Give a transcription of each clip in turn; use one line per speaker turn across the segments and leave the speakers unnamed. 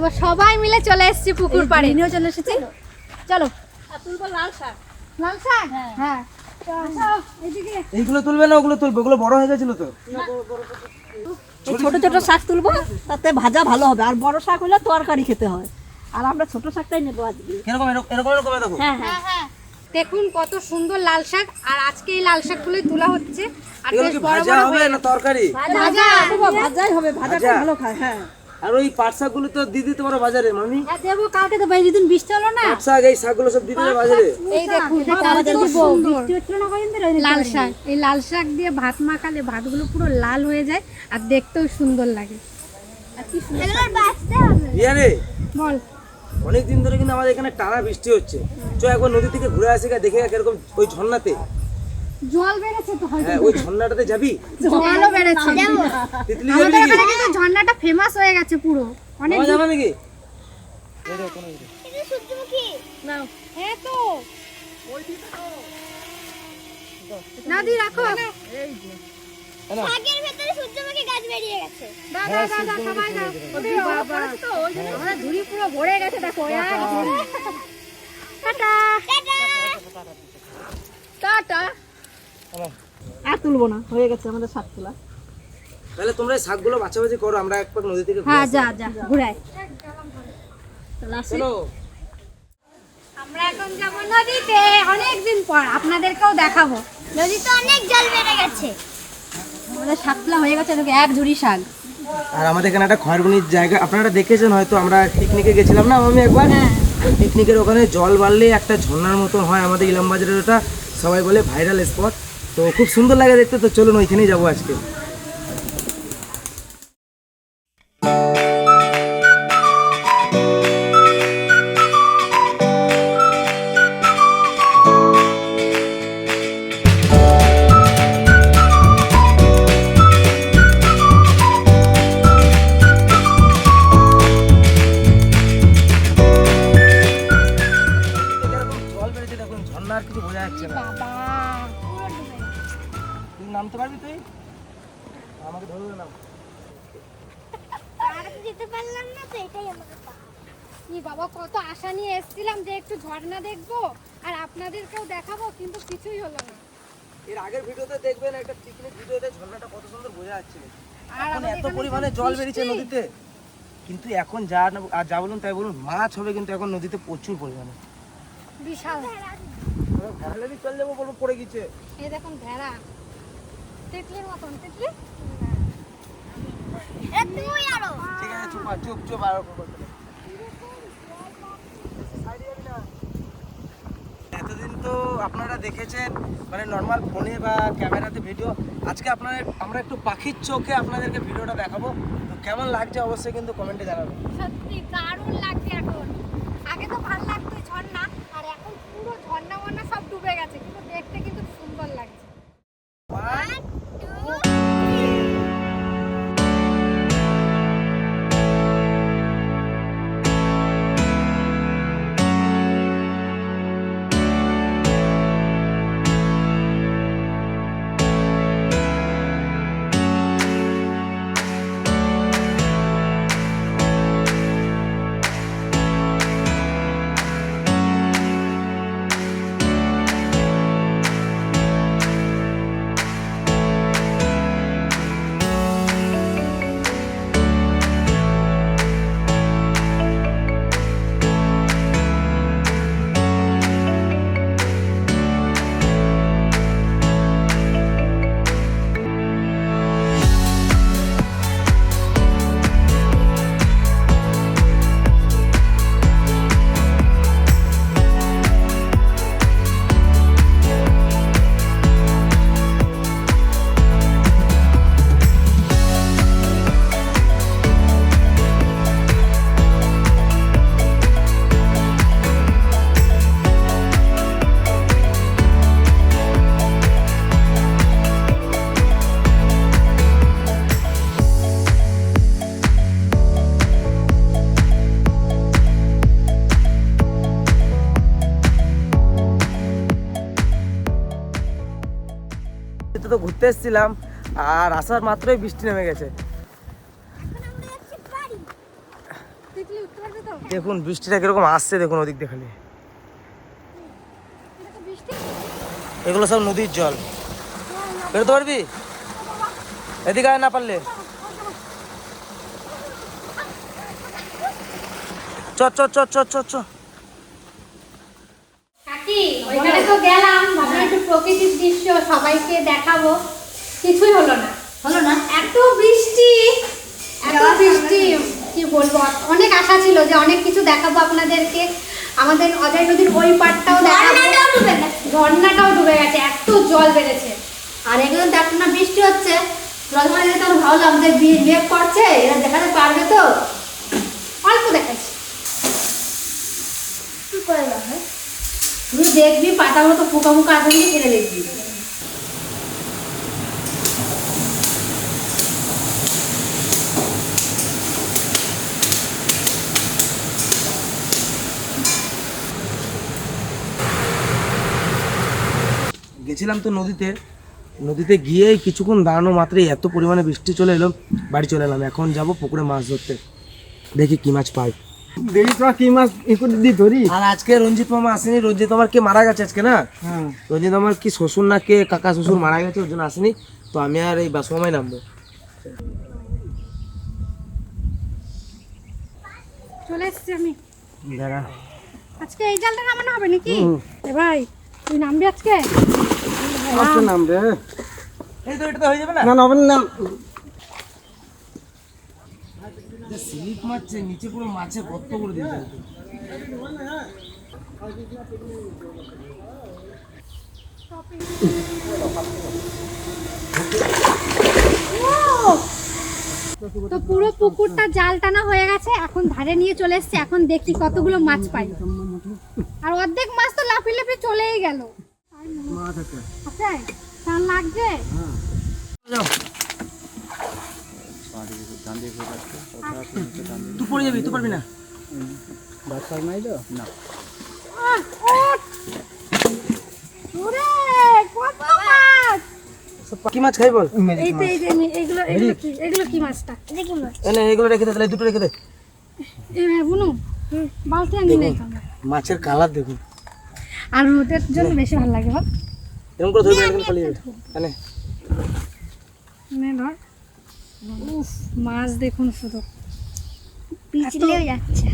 তুলবো, সবাই মিলে চলে এসেছি পুকুর পাড়ে।
নিয়েও চলে এসেছি, চলো
তুলবো লাল শাক। লাল শাক, হ্যাঁ এদিকে।
এইগুলো তুলবে না ওগুলো তুলবে? ওগুলো বড় হয়ে গেছিল তো।
এই ছোট ছোট শাক তুলবো, তাতে ভাজা ভালো হবে, আর বড় শাক হলে তরকারি খেতে হয়, আর আমরা ছোট শাকটাই নেবো আজকে।
এরকম এরকম এরকম এরকম দেখো।
হ্যাঁ হ্যাঁ,
হ্যাঁ দেখুন কত সুন্দর লাল শাক, আর আজকে এই লাল শাকগুলোই তোলা হচ্ছে। আর
এগুলো
বেশ
কি
বড়
ভাজা
বড়
হবে
হয়ে
না তরকারি?
ভাজা।
ভাজাই হবে, ভাজাটা
ভাজা?
ভালো খায়। হ্যাঁ
আর ওই পাট শাকগুলো তো দিয়ে দিতে পারো বাজারে মামি।
হ্যাঁ দেবো, কালকে তো ভাই যেদিন বৃষ্টি হলো না,
পাট শাক এই শাকগুলো সব দিয়ে দিতে বাজারে।
এই দেখুন
আমাদের
কত
দিবো,
সুন্দর
বৃষ্টি হচ্ছিল না কদিন ধরে, ওই দিন
লাল
করে
শাক। এই লাল শাক দিয়ে ভাত মাখালে ভাতগুলো পুরো লাল হয়ে যায় আর দেখতেও সুন্দর লাগে।
আর কি সুন্দর।
ইয়া রে,
বল
অনেক দিন ধরে কিন্তু আমাদের এখানে টানা বৃষ্টি হচ্ছে। চ একবার নদী থেকে ঘুরে আসি গা, দেখে গা কিরকম ওই ঝর্ণাতে।
জল বেড়েছে তো হয়তো,
হ্যাঁ ওই ঝর্ণাটাতে যাবি?
জলও বেড়েছে।
তিতলি
আমাদের
যাবি
এখানে
নাকি?
কিন্তু ঝর্ণাটা ফেমাস হয়ে গেছে পুরো অনেক।
মামা যাবে নাকি?
নাও হ্যাঁ তো নাদি রাখো।
শাকের ভেতরে সূর্যমুখী গাছ বেরিয়ে গেছে।
দাও দাও দাও দাও, সবাই দাও। ওরে বাবা, আমাদের ঝুড়ি পুরো ভরে গেছে দেখো। Tata tata.
আর তুলবো না, হয়ে গেছে আমাদের শাক তোলা।
তাহলে তোমরা এই শাকগুলো বাছাবাছি করো, আমরা একবার নদী থেকে ঘুরে
হ্যাঁ
আসি।
যা যা ঘুরাই।
চলো।
আমরা এখন যাব নদীতে, অনেকদিন পর আপনাদেরকেও দেখাবো।
নদীতে অনেক জল বেড়ে গেছে।
আমাদের শাক তোলা হয়ে গেছে, এদিকে এক ঝুড়ি শাক।
আর আমাদের এখানে একটা খয়েরবনির জায়গা আপনারা দেখেছেন হয়তো, আমরা পিকনিকে গেছিলাম না আমি একবার। পিকনিকের ওখানে জল বাড়লে একটা ঝর্ণার মতন হয় আমাদের ইলামবাজারের, ওটা সবাই বলে ভাইরাল স্পট। তো খুব সুন্দর লাগে দেখতে, তো চলুন ওইখানেই যাবো আজকে। জল বেড়েছে দেখুন, ঝর্ণা আর কিছু বোঝা যাচ্ছে না।
বাবা
তুই নামতে পারবি? তুই আমাকে ধরবে না।
আর যেতে পারলাম না, তো এটাই আমাদের পাপ।
কি বাবা, কত আশা নিয়ে এসেছিলাম যে একটু ঝর্ণা দেখবো আর আপনাদেরকেও দেখাবো, কিন্তু কিছুই হলো না।
এর আগের ভিডিওতে দেখবেন একটা পিকনিক ভিডিওতে ঝর্ণাটা কত সুন্দর বোঝা যাচ্ছিল।
আর
এখন
আমাদের
এত
এখানে
পরিমাণে
যে
জল বেরিয়েছে
বৃষ্টি।
নদীতে, কিন্তু এখন যা আর যা বলুন তাই বলুন, মাছ হবে কিন্তু এখন নদীতে প্রচুর পরিমাণে।
বিশাল।
ভেড়ালেরই চল যাবো বলবো, পড়ে গেছে।
এই দেখুন ভেড়া, তিতলির মতন। তিতলি
তুই আরো
ঠিক আছে, চুপ চুপ চুপ আর এতদিন তো আপনারা দেখেছেন মানে নর্মাল ফোনে বা ক্যামেরাতে ভিডিও। আজকে আমরা একটু পাখির চোখে আপনাদেরকে ভিডিওটা দেখাবো। তো কেমন লাগছে অবশ্যই কিন্তু কমেন্টে জানাবেন।
সত্যি দারুণ লাগছে এখন। আগে তো ভালো লাগতো এই ঝর্ণা, আর এখন পুরো ঝর্ণা মর্ণা সব ডুবে গেছে, কিন্তু দেখতে কিন্তু সুন্দর লাগছে।
তো ঘুরতে এসেছিলাম, আর আসার মাত্রই বৃষ্টি নেমে গেছে।
এখন আমরা যাচ্ছি বাড়ি।
তিতলি উঠতে তো
দেখুন বৃষ্টিটা কিরকম আসছে, দেখুন ওদিক দেখালে
এটা তো বৃষ্টি।
এগুলো সব নদীর জল। বেরোতে পারবি এদিকে আয় না পারলে? চ চ চ চ চ চ।
কাকি ওইখানে তো গেলাম, ভাবলাম একটু প্রকৃতির দৃশ্য সবাইকে দেখাবো, কিছুই হলো না। এত বৃষ্টি, কি বলবো, অনেক আশা ছিল যে অনেক কিছু দেখাবো আপনাদেরকে, আমাদের অজয় নদীর ওই পাড়টাও দেখাবো। ঝর্ণাটাও ডুবে গেছে, এত জল বেড়েছে।
আর এগুলো দেখো না বৃষ্টি হচ্ছে, রথমানে যেতে আমি ভাবলাম যে মেঘ করছে, এরা দেখাতে পারবে তো?
অল্প দেখাচ্ছি।
কি করে দেখে তুই দেখবি পাতার মতো পোকা মুখা আছে নাকি ফেলে দেখবি।
গেছিলাম তো নদীতে, নদীতে গিয়ে কিছুক্ষণ দাঁড়ানো মাত্রই এত পরিমাণে বৃষ্টি চলে এলো, বাড়ি চলে এলাম। এখন যাব পুকুরে মাছ ধরতে, দেখি কি মাছ পাই।
দেখি তোরা কি মাছ করে দিয়ে ধরি।
আর আজকে রঞ্জিত মামা আসেনি, রঞ্জিত আমার কে মারা গেছে আজকে না,
হ্যাঁ
রঞ্জিত আমার কি শ্বশুর না কে কাকা শ্বশুর মারা গেছে, ওর জন্য আসেনি। তো আমি আর এই বাসু মামাই নামবো।
চলে এসছি আমি।
দাঁড়া,
আজকে এই জালটা নামানো হবে নাকি? এ ভাই তুই নামবি আজকে?
আচ্ছা নাম রে।
এই তো এটা তো হয়ে যাবে না।
না না হবে না।
স্লিপ মারছে নিচে, পুরো মাছে গর্ত করে দিয়েছে।
তো পুরো পুকুরটা জাল টানা হয়ে গেছে, এখন ধারে নিয়ে চলে এসেছি। এখন দেখি কতগুলো মাছ পাই। আর অর্ধেক মাছ তো লাফিয়ে লাফিয়ে চলেই গেল। আচ্ছা টান লাগছে।
তুই পড়ে যাবি, তুই পারবি না।
আহ, ওঠ! ওরে, কত মাছ!
কি মাছ খাই বল?
এই তো, এগুলো কি মাছটা?
দেখি মাছ।
এনে এগুলো রেখে দে, তাহলে দুটো রেখে দে।
এ বুনু, বালতি আনি নাই আমরা।
মাছের কালার দেখুন,
আর ওদের জন্য বেশি ভালো লাগে বল।
এরকম করে ধরবি, এরকম পালিয়ে যাবে। এনে
নে ধর। উফ, মাছ দেখুন শুধু
পিছলেও যাচ্ছে।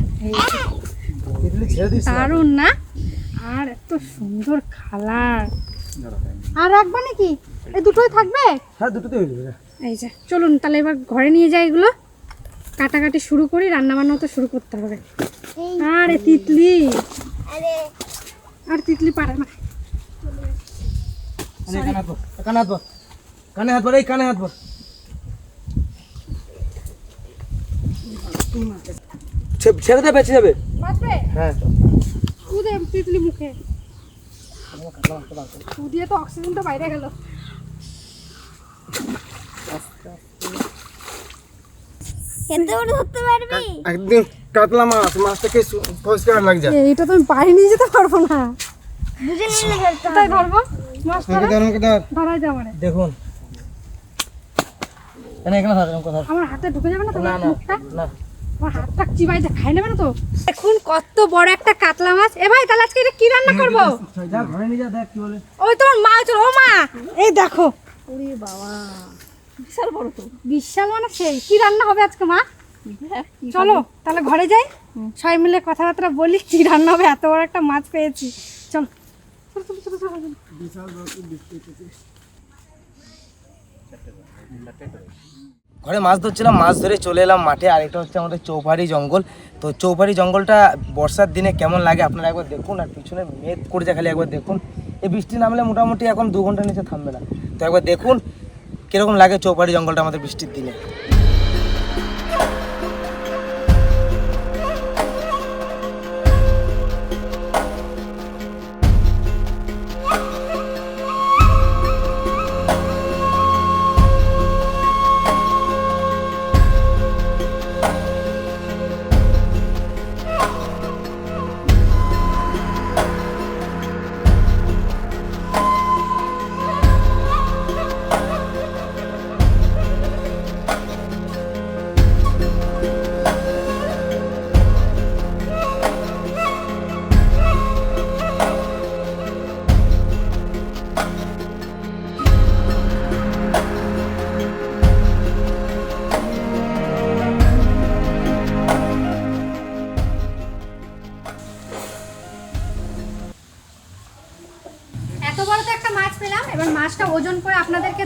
তিতলি ছেড়ে দিস না।
দারুণ না? আর এত সুন্দর কালার। আর রাখবা নাকি? এই দুটোই থাকবে?
হ্যাঁ দুটোতে হয়ে যাবে।
এই যে চলুন তাহলে এবার ঘরে নিয়ে যাই, এগুলো কাটাকাটি শুরু করি, রান্না বান্না তো শুরু করতে হবে। আরে তিতলি,
আরে
আর তিতলি পারে না।
এনে কানে হাত বল, কানে হাত বল, কানে হাত বল, এই কানে হাত বল। ছেড়ে দে, বেঁচে যাবে।
বাঁচবে?
হ্যাঁ
উদে তিতলি মুখে দিয়ে তো অক্সিজেনটা বাইরে গেল।
এত বড় ধরতে পারবি?
একদিন কাতলা মাছ, মাছটাকে পরিষ্কার লাগছে।
এইটা তো আমি বাইরে নিয়ে যেতে পারবো না।
বুঝে নিলে ধরতে
কোথায় ধরবো মাছ?
আমাকে ধর, আমাকে ধর।
ধরাই যাবে না,
দেখুন, এনে এখানে ধর, এরকম কথা।
আমার হাতে ঢুকে যাবে না তো
না না
মুখটা?
না,
আমার হাতটা চিবাইতে খাই নেবে না তো? দেখুন কত বড় একটা কাতলা মাছ। এ ভাই তাহলে আজকে এটা কি রান্না করবো?
যা ঘরে নিয়ে যা, দেখ কি বলে।
ওই তোমার মা চলো, ও মা এই দেখো,
ওরে বাবা, বিশাল বড় তো।
বিশাল মানে সেই। কি রান্না হবে আজকে মা? চলো তাহলে ঘরে যাই, সবাই মিলে কথাবার্তা বলি কি রান্না হবে। এত বড় একটা মাছ পেয়েছি, চলো চলো চলো চলো চলো চলো।
ঘরে মাছ ধরছিলাম, মাছ ধরে চলে এলাম মাঠে। আর এটা হচ্ছে আমাদের চৌপাড়ি জঙ্গল। তো চৌপাড়ি জঙ্গলটা বর্ষার দিনে কেমন লাগে আপনারা একবার দেখুন। আর পিছনে মেঘ করেছে খালি, একবার দেখুন। এই বৃষ্টি নামলে মোটামুটি এখন 2 ঘন্টার নিচে থামবে না। তো একবার দেখুন কীরকম লাগে চৌপাড়ি জঙ্গলটা আমাদের বৃষ্টির দিনে।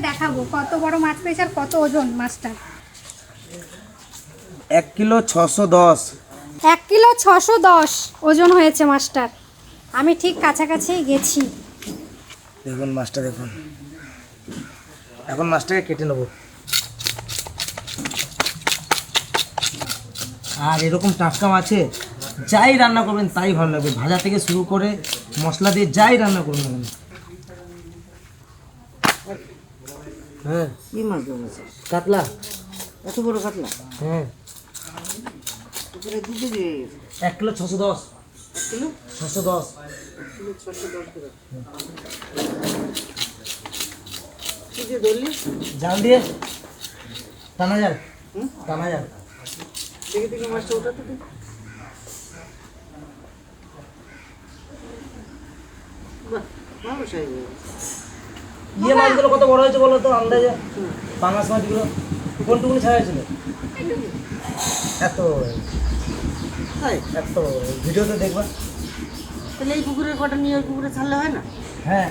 দেখাবো কত বড় মাছ পেয়েছে আর কত ওজন মাছটা।
1 কিলো 610।
1 কিলো 610 ওজন হয়েছে মাছটার। আমি ঠিক কাছাকাছি গেছি।
দেখুন মাছটা দেখুন। এখন মাছটাকে কেটে নেব। আর এরকম টাটকা মাছে যাই রান্না করবেন তাই ভালো লাগবে, ভাজা থেকে শুরু করে মশলা দিয়ে যাই রান্না করুন না কেন। হ্যাঁ,
কি মাছ ধরেছে?
কাতলা।
এত বড় কাতলা?
হ্যাঁ,
পুকুরে দুধে দিয়ে
1 কিলো 610।
কিলো
610।
610 করে। কি দিয়ে ধরলি?
জাল দিয়ে টানা জাল। টানা জাল।
দেখে দেখে মাছটা ওঠাতে দে। বাহ, ভালো সাইজ হয়েছে।
ইয়ে মাছগুলো কত বড় হয়েছে বলো তো আন্দাজে? পাঙাশ মাছগুলো কোনটুকুনি ছাড়া ছিল? এত
তাই?
এত ভিডিওতে দেখবা।
তাহলে এই পুকুরের কটা নিয়ে ওই পুকুরে ছাড়লে হয় না?
হ্যাঁ,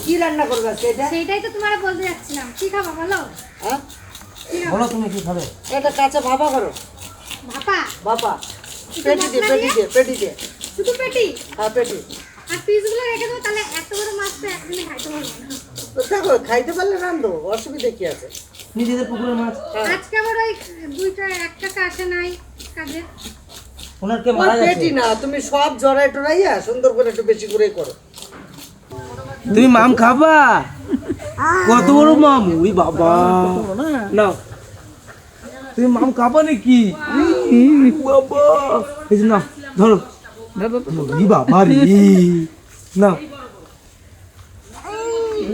কি রান্না করবে আজকে এটা?
সেইটাই তো তোমার বলতে যাচ্ছিলাম। কি খাবো বলো?
হ্যাঁ?
বলো তুমি কি খাবে?
এটা কাঁচা ভাপা করো।
ভাপা?
ভাপা।
শুধু
পেটি দিয়ে,
মশলা
পেটি
দিয়ে?
দিয়ে, পেটি দিয়ে।
শুধু পেটি?
হ্যাঁ, পেটি।
আর পিসগুলো রেখে দেবো, তাহলে এত বড় মাছ তো একদিনে খাইতে পারবো না।
তো দেখো, খাইতে পারলে রান্ধো, অসুবিধা কি আছে?
নিজেদের পুকুরের মাছ।
হ্যাঁ।
আজকে আবার ওই এক টাকা আসে নাই কাজে।
ওনার কে
ওই
মারা গেছে?
পেটি না, তুমি সব জড়াই টড়াইয়া সুন্দর করে একটু বেশি করে করো।
তুমি মাম খাবা? কত বড় মাম? ওই বাবা না, তুমি মাম খাবা নাকি? বাবা এই যে না, ধরো ওই বাবা রে না,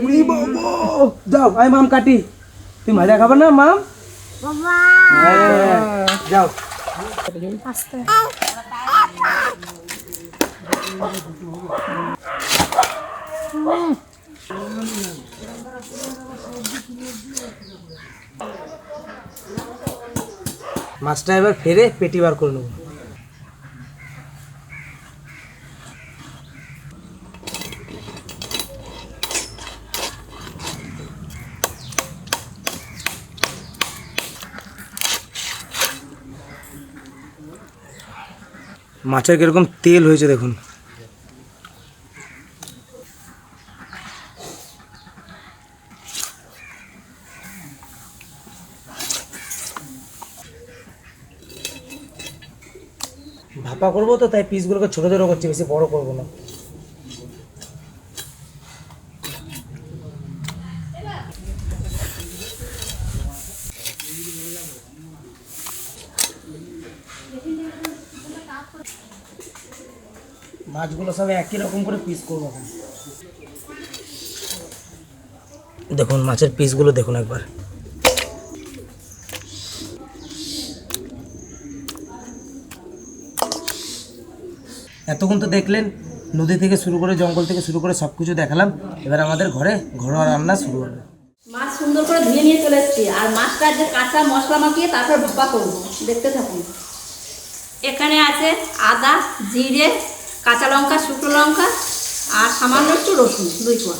ওই বাবা। যাও আমি মাম কাটি, তুমি মজা খাবা না মাম?
বাবা
হ্যাঁ, যাও।
আস্তে
মাছটা এবার ফেরে পেটি বার করে নেবো। মাছের কিরকম তেল হয়েছে দেখুন। ভাপা করবো তো তাই পিসগুলোকে ছোট ছোট করছি, বেশি বড় করবো না। মাছগুলো সব একই রকম করে পিস করবো এখন। দেখুন মাছের পিসগুলো দেখুন একবার। এতক্ষণ তো দেখলেন নদী থেকে শুরু করে জঙ্গল থেকে শুরু করে সব কিছু দেখালাম। এবার আমাদের ঘরে ঘরোয়া রান্না শুরু হবে।
মাছ সুন্দর করে ধুয়ে নিয়ে চলে এসেছি, আর মাছটা যে কাঁচা মশলা মাখিয়ে তারপর ভাপা করবো, দেখতে থাকুন। এখানে আছে আদা, জিরে, কাঁচা লঙ্কা, শুকনো লঙ্কা আর সামান্য একটু রসুন, 2 কোয়া।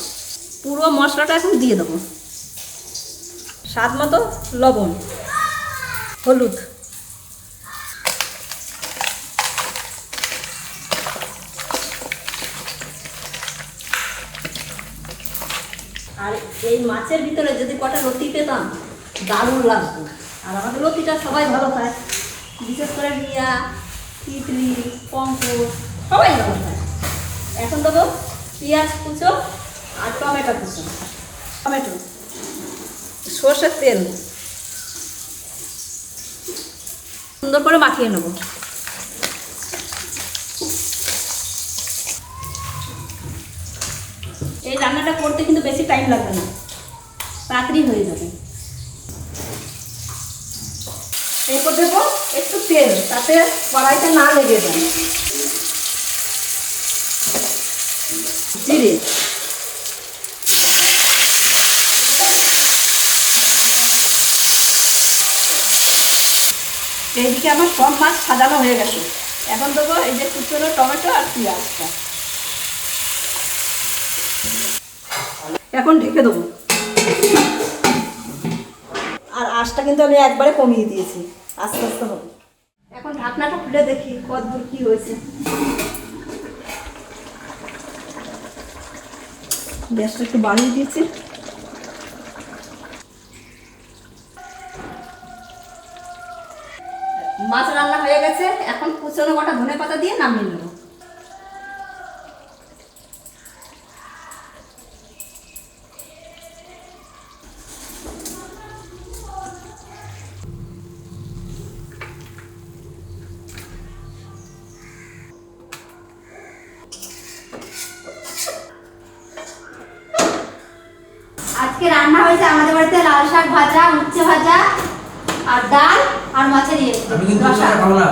পুরো মশলাটা এখন দিয়ে দেবো। স্বাদ মতো লবণ, হলুদ, আর এই মাছের ভিতরে যদি কটা রুটি পেতাম দারুণ লাগতো। আর আমাদের রুটিটা সবাই ভালো খায়, বিশেষ করে মিয়া, তিতলি, পঙ্কজ সবাই ভালো খায়। এখন দেবো পেঁয়াজ কুচো আর টমেটো কুচো, টমেটো, সর্ষের তেল, সুন্দর করে মাখিয়ে নেবো। এই রান্নাটা করতে কিন্তু বেশি টাইম লাগবে না, তাড়াতাড়ি হয়ে যাবে। এরপর দেবো একটু তেল, তাতে কড়াইটা না লেগে যায়। জিরে, এইদিকে আমার সব মাছ সাজানো হয়ে গেছে। এখন দেবো এই যে কুচনো টমেটো আর পেঁয়াজটা। এখন ঢেকে দেবো। আর আঁচটা কিন্তু আমি একবারে কমিয়ে দিয়েছি, আস্তে আস্তে হবে। এখন ঢাকনাটা খুলে দেখি কতদূর কি হয়েছে। গ্যাসটা একটু বাড়িয়ে দিয়েছি। মাছ রান্না হয়ে গেছে, এখন কুচনো কটা ধনে পাতা দিয়ে নামিয়ে নেব।
আজকে রান্না হয়েছে আমাদের বাড়িতে লাল শাক ভাজা, উচ্ছে ভাজা আর ডাল আর মাছের ইয়ে
আমি কিন্তু
রসা।
খাবো না।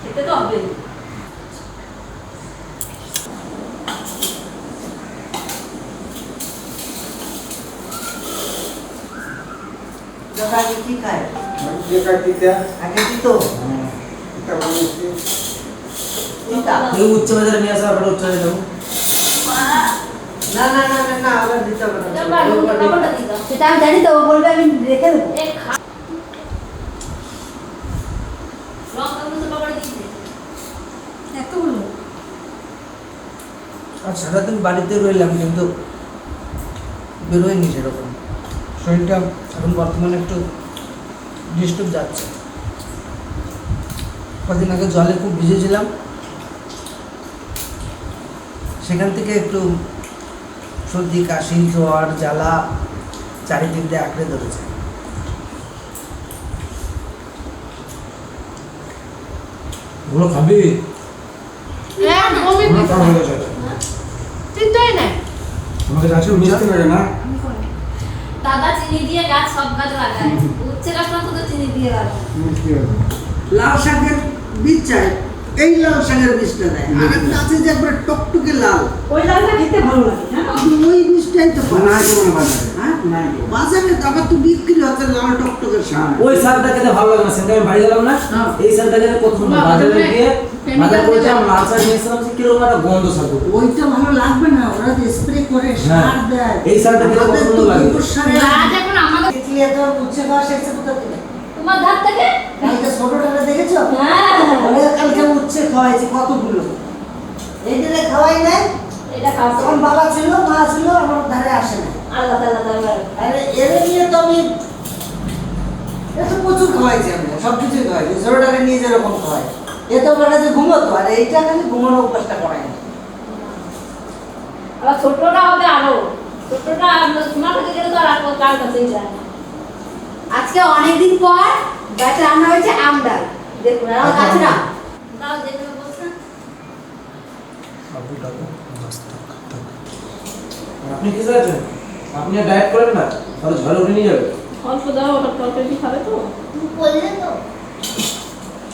খেতে তো হবে।
আগে কি খায়?
ये काटी क्या
আগে কি তো
क्या बोलते
চিন্তা।
এই উচ্চ বাজারে নিয়ে আসা আপনারা উচ্চ বাজারে যাবো।
না না না না না আবার দিতে হবে না।
কাপড়টা দিয়ে দাও।
সেটা আমি জানি তো, ও বলবে আমি রেখে দেবো।
লঙ্কাগুলো তো কাপড়ে দিয়ে দে।
এতগুলো
আর সারাদিন বাড়িতে রইলাম কিন্তু বেরোয়নি সেরকম। শরীরটা এখন বর্তমানে একটু ডিস্টার্ব যাচ্ছে। কদিন আগে জলে খুব ভিজেছিলাম, সেখান থেকে একটু সর্দি কাশি জ্বর জ্বালা চারিদিক দিয়ে আঁকড়ে ধরেছে।
ওগুলো খাবি?
চিন্তাই নাই।
আমাকে যাচ্ছে মিষ্টি লাগে না
দাদা চিনি দিয়ে গাছ সব গাছ লাগায়, উচ্ছে গাছটা তো চিনি দিয়ে লাগায়।
মিষ্টি লাগে
লাল শাকের বীজ চাই, এই লাল শাকের বীজটা দেয়। আর একটা আছে যে একবার টকটকে লাল,
ওই লালটা খেতে ভালো লাগে। হ্যাঁ,
ওই বীজটাই তো
না কি মনে বাজারে
হ্যাঁ
না
বাজারে আবার তো বিক্রি হচ্ছে লাল টকটকের শাক।
ওই শাকটা খেতে ভালো লাগে না, সেটা আমি বাড়ি গেলাম না, এই শাকটা খেতে প্রথম বাজারে গিয়ে বাজার করেছিলাম, লাল শাক নিয়ে এসেছিলাম, সে কিরকম একটা গন্ধ শাক।
ওইটা ভালো লাগবে না, ওরা যে স্প্রে করে
হ্যাঁ,
সার দেয়।
এই সারটা খেতে
আমাদের
পছন্দ
তো
লাগে।
গোবর সারে
আজ এখন আমাদের
দেখলি এত উচ্ছে খাওয়া শেখছে কোথা থেকে?
তোমার ধার থেকে
কালকে ছোটটা দেখেছো?
হ্যাঁ।
ওরা কালকে উচ্ছে খাওয়াইছে কতগুলো। এইটারে খাওয়াই নাই,
এটা খাওয়া
তখন বাবা ছিল মা ছিল, আমার ধারে আসে না।
আলাদা আলাদা আলাদা।
আরে এর নিয়ে তো আমি এত প্রচুর খাওয়াইছি, আমি সব কিছুই খাওয়াইছি। ছোটটাকে নিয়ে যেরকম খাওয়াই, এত বেলা যে ঘুমোতো, আর এইটা খালি ঘুমানোর অভ্যাসটা করাই না।
আবার ছোটটা হবে আরো, ছোটটা তোমার কাছে গেলে তো আর কার কাছেই যায় না।
আজকে অনেকদিন পর বাড়িতে রান্না হয়েছে আম ডাল। দেখুন আর আমার কাছেরা
দাও দেখবে বলছে।
আপনি কি চাইছেন? আপনি ডায়েট করেন না, তাহলে ঝড়ে উঠে নিয়ে যাবে।
অল্প দাও, ওটা তরকারি খাবে তো।
বললে তো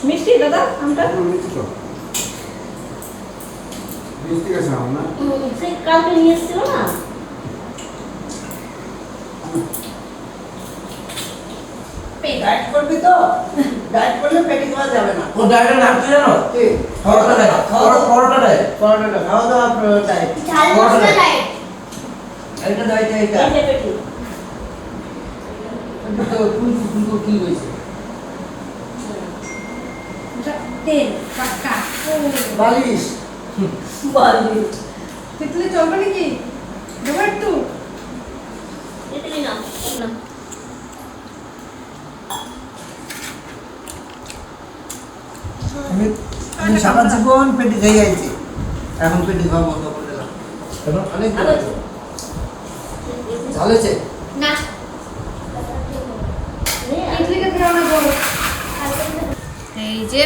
মিষ্টি দাদা আমটা?
মিষ্টি তো মিষ্টি কে খাও না
সেই কালকে নিয়ে এসেছিল না।
ডায়েট করবি তো? ডায়েট করলে পেটে খাওয়া যাবে না।
ও ডায়েটের নাম কি জানো?
কি?
পরোটা ডায়েট। পরোটা ডায়েট।
পরোটাটা খাওয়া দাওয়া ডায়েট।
ঝাল মশলা নাই
এটা ডায়েট এইটা।
এই যে পেটি।
ফুলকো কি হয়েছে?
তেল পাক্কা
বালিশ।
বালি।
তেতলে চলবে নাকি? দেবো একটু?
তেতলি না, না।
আমি সারা জীবন পেটি খেয়ে আইছি, এখন পেটি খাওয়া বন্ধ করে দিলাম।
কেন?
অনেক
ভালো আছে?
ভালো হয়েছে?
না ইডলিকে দিও না বলো। এই যে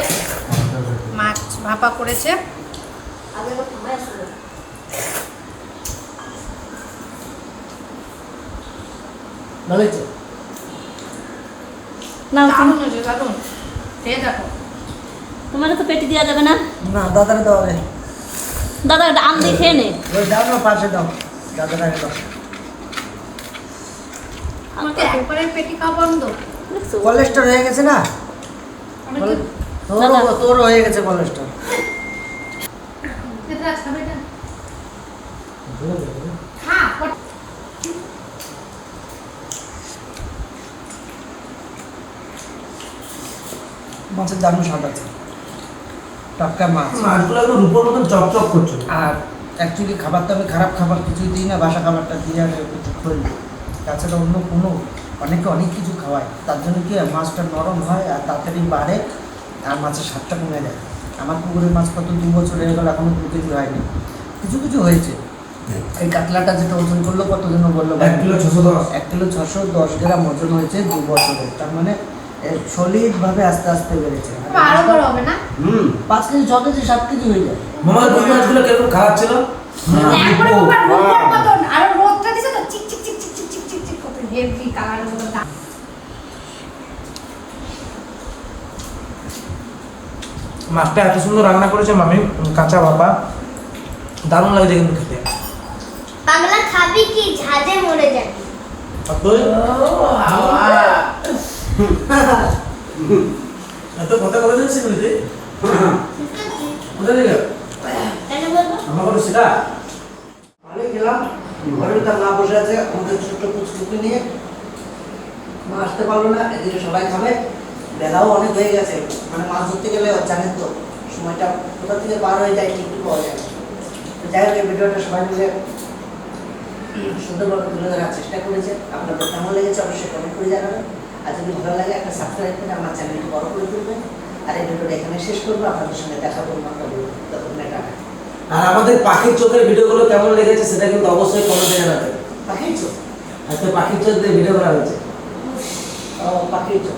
মাছ ভাপা করেছে,
আগে তো খামাই আসলো।
ভালো হয়েছে?
না
দারুণ হয়েছে, দারুণ। খেয়ে দেখো।
তোমার তো পেটি দেওয়া যাবে না।
না দাদারে দাও রে।
দাদা এটা আম দিয়ে খেয়ে নে।
ওই দাও না, পাশে দাও, দাদারে দাও।
আমাকে একবারে পেটি খাওয়া বন্ধ।
দেখছো?
কোলেস্ট্রল হয়ে গেছে না?
আমি তো
তোর হয়ে গেছে কোলেস্ট্রল।
খেতে খাবে না। খা
মাছের দারুণ স্বাদ আছে, টাটকা মাছ।
মাছগুলো একদম রূপোর মতন চকচক করছে।
আর অ্যাকচুয়ালি খাবারটা আমি খারাপ খাবার কিছুই দিই না, বাসা খাবারটা দিয়ে আর কিছু করি না। তাছাড়া অন্য কোনো অনেকে অনেক কিছু খাওয়ায়, তার জন্য কি হয়, মাছটা নরম হয় আর তাড়াতাড়ি বাড়ে আর মাছের স্বাদটা কমে যায়। আমার পুকুরের মাছ কত 2 বছর হয়ে গেল, এখনো 2 কেজি হয়নি, কিছু কিছু হয়েছে। এই কাতলাটা যেটা ওজন করলো কতদিন বললো,
1 কিলো 610।
1 কিলো 610 গ্রাম ওজন হয়েছে 2 বছরে। তার মানে সলিড ভাবে আস্তে আস্তে বেড়েছে।
আরো বড় হবে না?
5 কেজি 6 কেজি 7 কেজি হয়ে যায়।
মামা রুই মাছগুলো কিরকম খারাপ ছিল?
একবারে বাবা রূপোর মতন, আর রোদটা দিছে তো চিক চিক চিক চিক চিক চিক চিক চিক কত হেভি কালার মতো।
মাছটা এত সুন্দর রান্না করেছে মামি, কাঁচা বাবা, দারুণ লাগছে কিন্তু খেতে।
পাগলা খাবি কি, ঝাঁজে মরে যাবি।
আর তুই? এত কথা বলে দিচ্ছি তুই? কোথায় দিলে?
কেন বলবো?
আমার কথা সেটা?
ভালো খেলাম। ঘরে তার মা বসে আছে আমাদের ছোট্ট পুচকুকে নিয়ে, মা আসতে পারলো না, এদিকে সবাই খাবে। বেলাও অনেক হয়ে গেছে, মানে মাছ ধরতে গেলে জানেন তো সময়টা কোথা থেকে পার হয়ে যায় ঠিক পাওয়া যায় না। তো যাই হোক, এই ভিডিওটা সবাই মিলে সুন্দরভাবে তুলে ধরার চেষ্টা করেছে। আপনাদের কেমন লেগেছে অবশ্যই কমেন্ট করে জানাবেন। আর যদি ভালো লাগে একটা সাবস্ক্রাইব করে আমার চ্যানেলকে বড় করে তুলবেন। আর এই ভিডিওটা এখানে শেষ করবো, আপনাদের সঙ্গে দেখা করবো একটা ভিডিও, ততক্ষণ টাটা।
আর আমাদের পাখির চোখের ভিডিওগুলো কেমন লেগেছে সেটা কিন্তু অবশ্যই কমেন্টে জানাবেন।
পাখির চোখ,
আজকে পাখির চোখ দিয়ে ভিডিও করা হয়েছে।
ও পাখির চোখ।